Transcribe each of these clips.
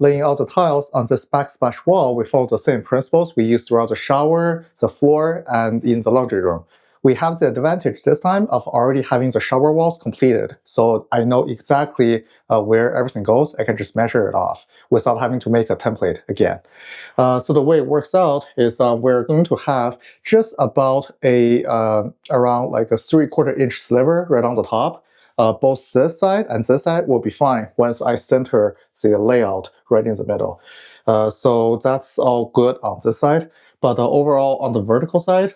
laying out the tiles on this backsplash wall, we follow the same principles we use throughout the shower, the floor, and in the laundry room. We have the advantage this time of already having the shower walls completed, so I know exactly where everything goes. I can just measure it off without having to make a template again. So the way it works out is we're going to have just about around like a 3/4 inch sliver right on the top. Both this side and this side will be fine once I center the layout right in the middle. So that's all good on this side. But overall, on the vertical side,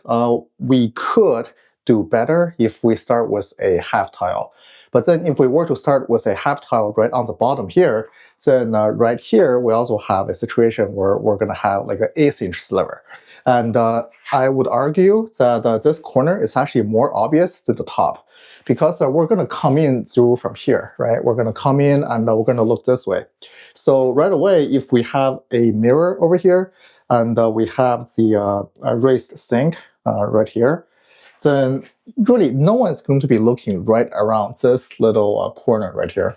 we could do better if we start with a half tile. But then if we were to start with a half tile right on the bottom here, then right here, we also have a situation where we're going to have like an 1/8 inch sliver. And I would argue that this corner is actually more obvious than the top, because we're going to come in through from here, right? We're going to come in and we're going to look this way. So right away, if we have a mirror over here, and we have the raised sink right here, then really no one's going to be looking right around this little corner right here.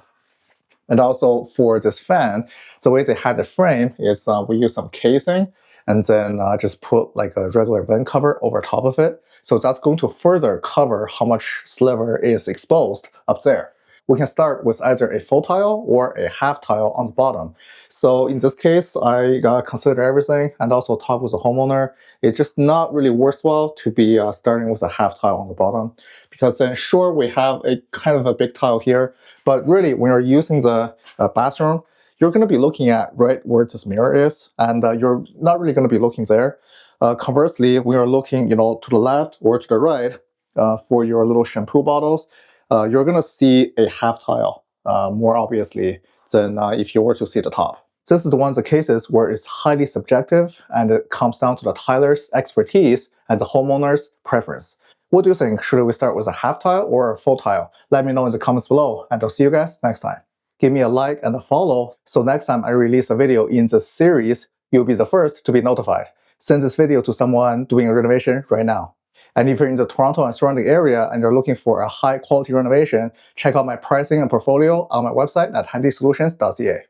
And also for this fan, the way they had the frame is we use some casing and then just put like a regular vent cover over top of it. So that's going to further cover how much sliver is exposed up there. We can start with either a full tile or a half tile on the bottom. So in this case, I consider everything and also talk with the homeowner. It's just not really worthwhile to be starting with a half tile on the bottom, because then sure, we have a kind of a big tile here, but really when you're using the bathroom, you're going to be looking at right where this mirror is, and you're not really going to be looking there. Conversely, when you're looking, to the left or to the right for your little shampoo bottles, you're going to see a half tile more obviously than if you were to see the top. This is one of the cases where it's highly subjective and it comes down to the tiler's expertise and the homeowner's preference. What do you think? Should we start with a half tile or a full tile? Let me know in the comments below, and I'll see you guys next time. Give me a like and a follow, so next time I release a video in this series, you'll be the first to be notified. Send this video to someone doing a renovation right now. And if you're in the Toronto and surrounding area and you're looking for a high quality renovation, check out my pricing and portfolio on my website at handysolutions.ca.